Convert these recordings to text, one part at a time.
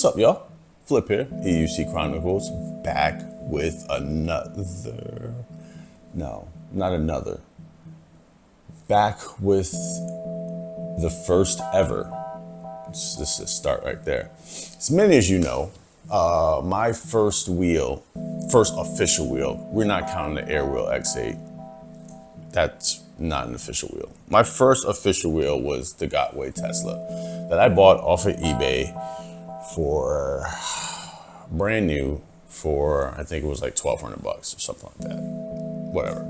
What's up, y'all? Flip here, EUC Chronicles, back with back with the first ever. This is a start right there. As many as you know, my first official wheel, we're not counting the Air Wheel X8. That's not an official wheel. My first official wheel was the Gotway Tesla that I bought off of eBay for brand new for, I think it was like $1,200 or something like that. Whatever.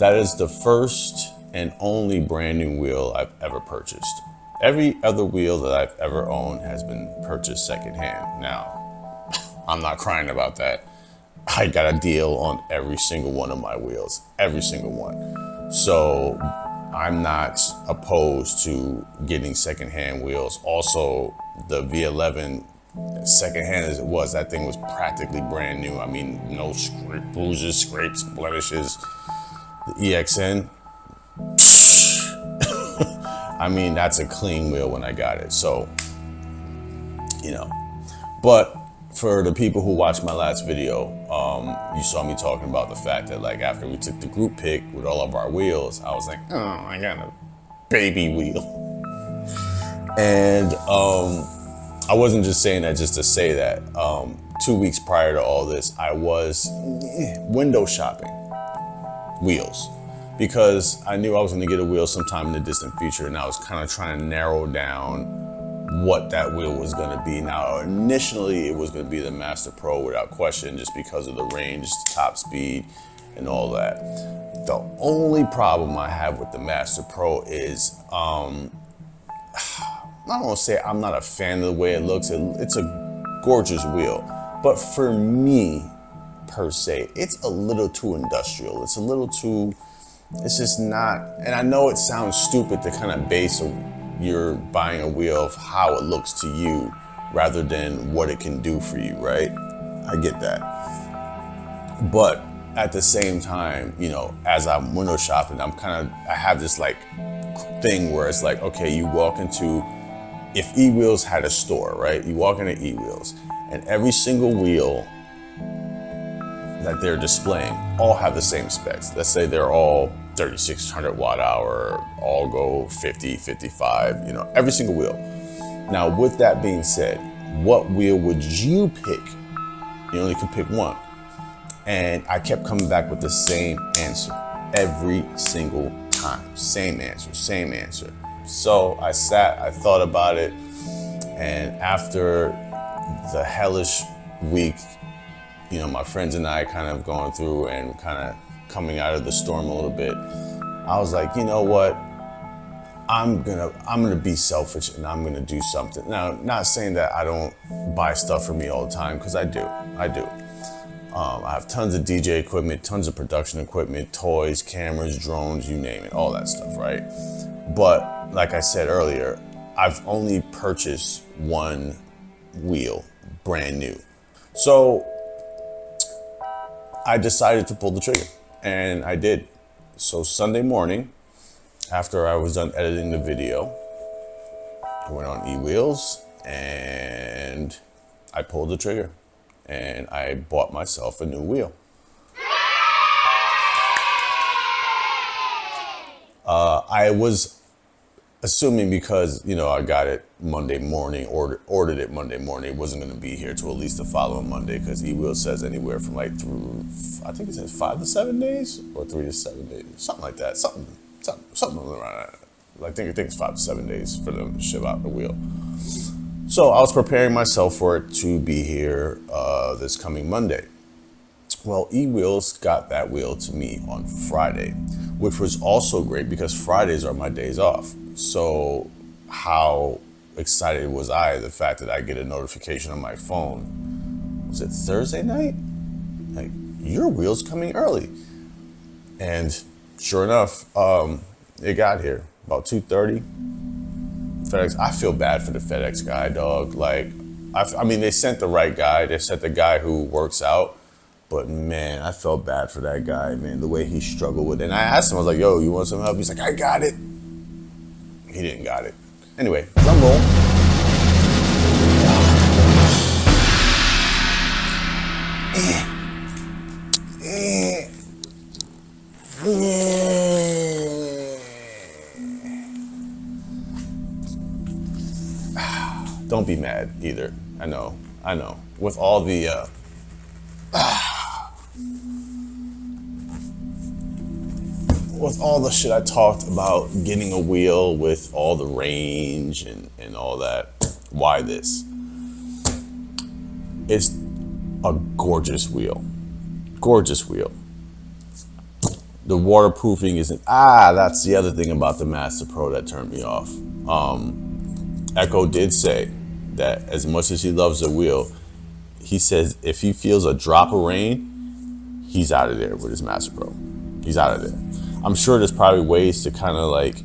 That is the first and only brand new wheel I've ever purchased. Every other wheel that I've ever owned has been purchased secondhand. Now, I'm not crying about that. I got a deal on every single one of my wheels, every single one. So I'm not opposed to getting secondhand wheels. Also, the V11, secondhand as it was, that thing was practically brand new. I mean, no bruises, scrapes, blemishes. The EXN, I mean, that's a clean wheel when I got it. So, you know, but for the people who watched my last video, you saw me talking about the fact that, like, after we took the group pic with all of our wheels, I was like, oh, I got a baby wheel. And I wasn't just saying that just to say that. 2 weeks prior to all this, I was window shopping wheels because I knew I was going to get a wheel sometime in the distant future, and I was kind of trying to narrow down what that wheel was going to be. Now, initially, it was going to be the Master Pro without question, just because of the range, top speed, and all that. The only problem I have with the Master Pro is, I don't want to say I'm not a fan of the way it looks. It's a gorgeous wheel, but for me, per se, it's a little too industrial. It's a little too, it's just not, and I know it sounds stupid to kind of base you're buying a wheel of how it looks to you rather than what it can do for you, right? I get that. But at the same time, you know, as I'm window shopping, I have this like thing where it's like, okay, you walk into, if eWheels had a store, right? You walk into eWheels and every single wheel that they're displaying all have the same specs. Let's say they're all 3,600 watt hour, all go 50, 55, you know, every single wheel. Now, with that being said, what wheel would you pick? You only can pick one. And I kept coming back with the same answer every single time. Same answer. So I thought about it, and after the hellish week, you know, my friends and I kind of going through and kind of coming out of the storm a little bit, I was like, you know what? I'm gonna be selfish and I'm gonna do something. Now, not saying that I don't buy stuff for me all the time, because I do. I have tons of DJ equipment, tons of production equipment, toys, cameras, drones, you name it, all that stuff, right? But like I said earlier, I've only purchased one wheel, brand new. So I decided to pull the trigger, and I did. So Sunday morning, after I was done editing the video, I went on eWheels and I pulled the trigger and I bought myself a new wheel. I was assuming, because, you know, I got it Monday morning, ordered it Monday morning, it wasn't going to be here till at least the following Monday, because eWheel says anywhere from like through, I think it says 5 to 7 days or 3 to 7 days, something like that, something around that. I think it's 5 to 7 days for them to ship out the wheel. So I was preparing myself for it to be here this coming Monday. Well, eWheels got that wheel to me on Friday, which was also great because Fridays are my days off. So how excited was I, the fact that I get a notification on my phone, was it Thursday night? Like, your wheel's coming early. And sure enough, it got here about 2:30. FedEx, I feel bad for the FedEx guy, dog. Like, I mean, they sent the right guy. They sent the guy who works out. But man, I felt bad for that guy, man, the way he struggled with it. And I asked him, I was like, yo, you want some help? He's like, I got it. He didn't got it. Anyway, drum roll. don't be mad either. I know. With all the with all the shit I talked about getting a wheel with all the range and all that, why this? It's a gorgeous wheel. Gorgeous wheel. The waterproofing isn't, that's the other thing about the Master Pro that turned me off. Echo did say that as much as he loves the wheel, he says if he feels a drop of rain, he's out of there with his Master Pro. He's out of there. I'm sure there's probably ways to kind of like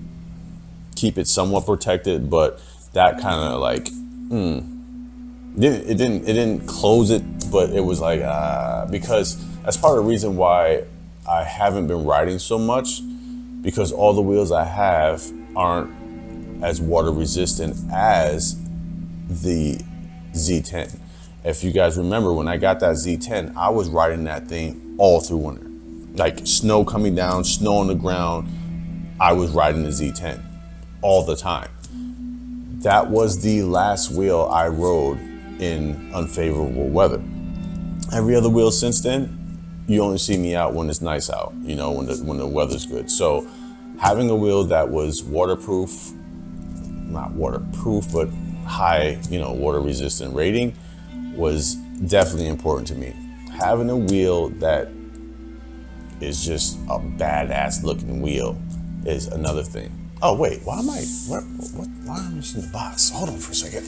keep it somewhat protected, but that kind of like, it didn't close it, but it was like, because that's part of the reason why I haven't been riding so much, because all the wheels I have aren't as water resistant as the Z10. If you guys remember, when I got that Z10, I was riding that thing all through winter. Like snow coming down, snow on the ground, I was riding the Z10 all the time. That was the last wheel I rode in unfavorable weather. Every other wheel since then, you only see me out when it's nice out, you know, when the weather's good. So having a wheel that was waterproof, not waterproof, but high, you know, water resistant rating was definitely important to me. Having a wheel that is just a badass looking wheel is another thing. Oh wait, why am I missing the box? Hold on for a second.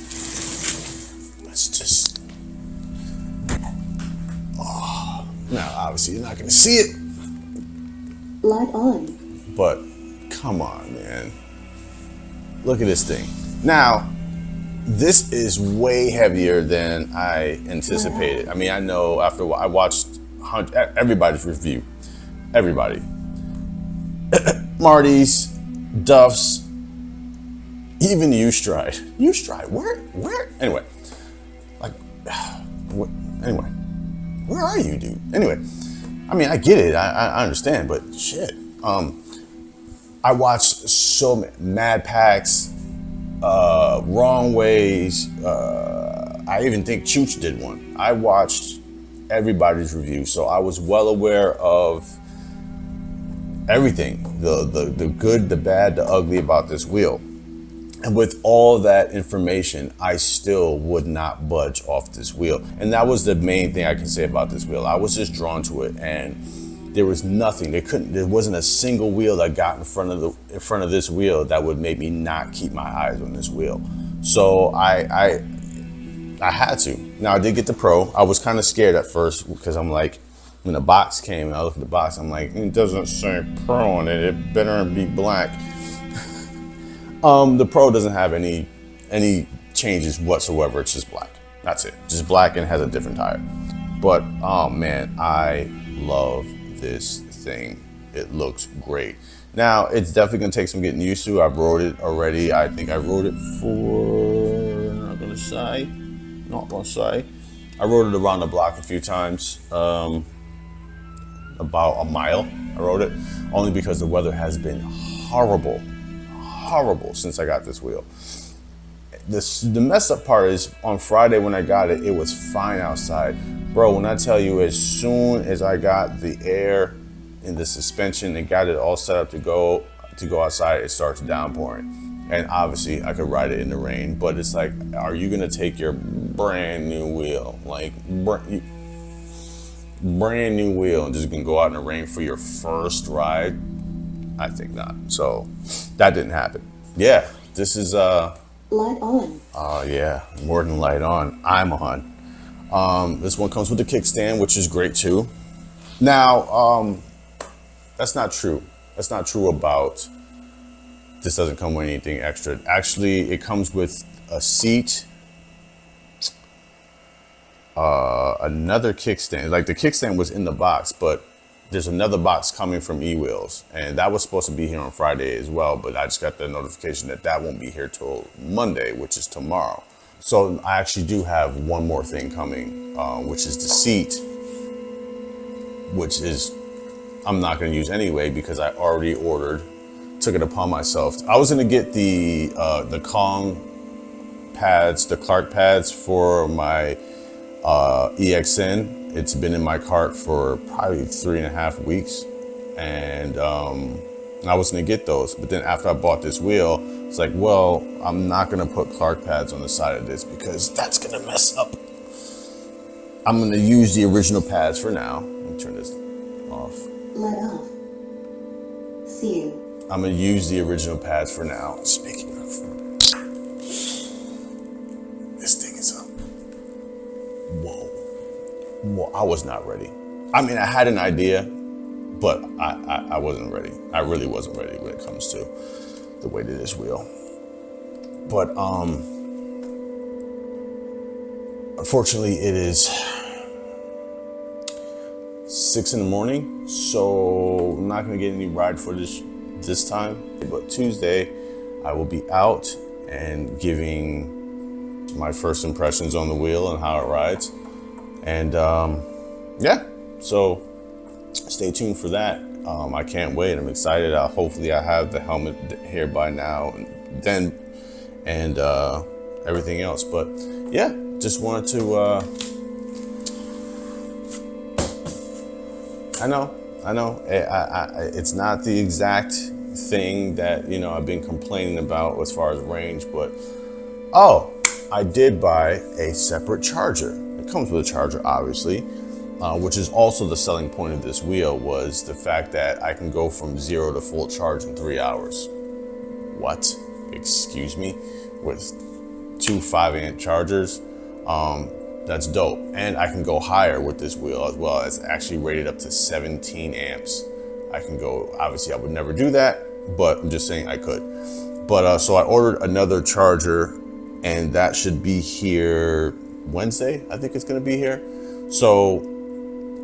Let's just, now obviously you're not gonna see it. Light on. But come on, man. Look at this thing. Now, this is way heavier than I anticipated. I mean, I know after I watched everybody's review. Everybody. Marty's, Duff's, even U-Stride. U-Stride, where? Anyway, like, anyway, where are you, dude? Anyway, I mean, I get it, I understand, but shit. I watched so many Mad Packs, Wrong Ways. I even think Chooch did one. I watched everybody's review, so I was well aware of everything, the good, the bad, the ugly about this wheel. And with all that information, I still would not budge off this wheel. And that was the main thing I can say about this wheel. I was just drawn to it, and there was nothing. There wasn't a single wheel that got in front of this wheel that would make me not keep my eyes on this wheel. So I had to. Now I did get the Pro. I was kind of scared at first because I'm like, when the box came and I looked at the box, I'm like, it doesn't say Pro on it. It better be black. The Pro doesn't have any changes whatsoever. It's just black. That's it. Just black and has a different tire. But oh man, I love this thing. It looks great. Now it's definitely gonna take some getting used to. I've rode it already. I think I rode it for, not gonna say. I rode it around the block a few times. About a mile I rode it, only because the weather has been horrible since I got this wheel. The messed up part is on Friday when I got it, it was fine outside. Bro, when I tell you, as soon as I got the air in the suspension and got it all set up to go outside, it starts downpouring. And obviously I could ride it in the rain, but it's like, are you gonna take your brand new wheel, like brand new wheel, and just gonna go out in the rain for your first ride? I think not. So that didn't happen. Yeah, this is light on. Oh yeah, more than light on. I'm on. This one comes with a kickstand, which is great too. Now, that's not true. That's not true about this doesn't come with anything extra. Actually, it comes with a seat, another kickstand. Like the kickstand was in the box, but there's another box coming from eWheels, and that was supposed to be here on Friday as well, but I just got the notification that won't be here till Monday, which is tomorrow. So I actually do have one more thing coming, which is the seat, which is I'm not going to use anyway because I already took it upon myself. I was going to get the Kong pads, the Clark pads for my EXN. It's been in my cart for probably 3.5 weeks, and I was gonna get those, but then after I bought this wheel, it's like, well, I'm not gonna put Clark pads on the side of this because that's gonna mess up. I'm gonna use the original pads for now. Let me turn this off. Light off. See. I'm gonna use the original pads for now. Speaking of, this thing is up. Whoa, I was not ready. I mean, I had an idea, but I wasn't ready. I really wasn't ready when it comes to the weight of this wheel. But unfortunately, it is 6 a.m, so I'm not gonna get any ride footage this time. But Tuesday, I will be out and giving my first impressions on the wheel and how it rides. And yeah, so stay tuned for that. I can't wait. I'm excited. Hopefully I have the helmet here by now and then, and everything else. But yeah, just wanted to, I know, it's not the exact thing that, you know, I've been complaining about as far as range, but oh, I did buy a separate charger. It comes with a charger, obviously, which is also the selling point of this wheel, was the fact that I can go from 0 to full charge in 3 hours. What? Excuse me? With 2 5-amp chargers? That's dope. And I can go higher with this wheel as well. It's actually rated up to 17 amps. I can go, obviously I would never do that, but I'm just saying I could. But so I ordered another charger, and that should be here Wednesday. I think it's gonna be here. So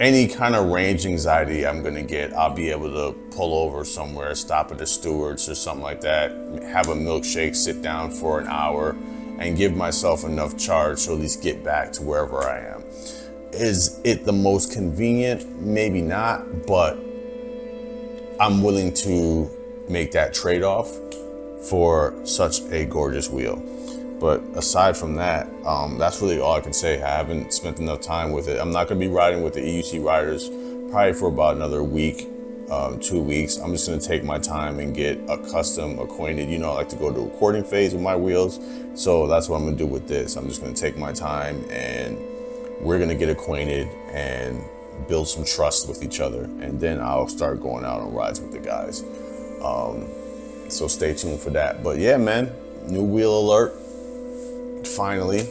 any kind of range anxiety I'm gonna get, I'll be able to pull over somewhere, stop at the Stewart's or something like that, have a milkshake, sit down for an hour, and give myself enough charge to at least get back to wherever I am. Is it the most convenient? Maybe not, but I'm willing to make that trade-off for such a gorgeous wheel. But aside from that, that's really all I can say. I haven't spent enough time with it. I'm not gonna be riding with the EUC riders probably for about another week, 2 weeks. I'm just gonna take my time and get acquainted. You know, I like to go to a recording phase with my wheels. So that's what I'm gonna do with this. I'm just gonna take my time, and we're gonna get acquainted and build some trust with each other. And then I'll start going out on rides with the guys. So stay tuned for that. But yeah, man, new wheel alert. Finally,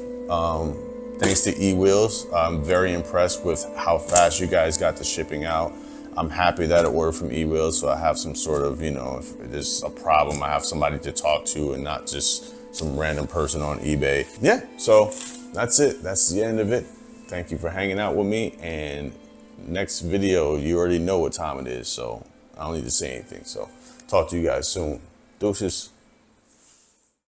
thanks to eWheels. I'm very impressed with how fast you guys got the shipping out. I'm happy that it ordered from eWheels, so I have some sort of, you know, if there's a problem, I have somebody to talk to and not just some random person on eBay. Yeah, so that's it. That's the end of it. Thank you for hanging out with me. And next video, you already know what time it is, so I don't need to say anything. So talk to you guys soon. Deuces.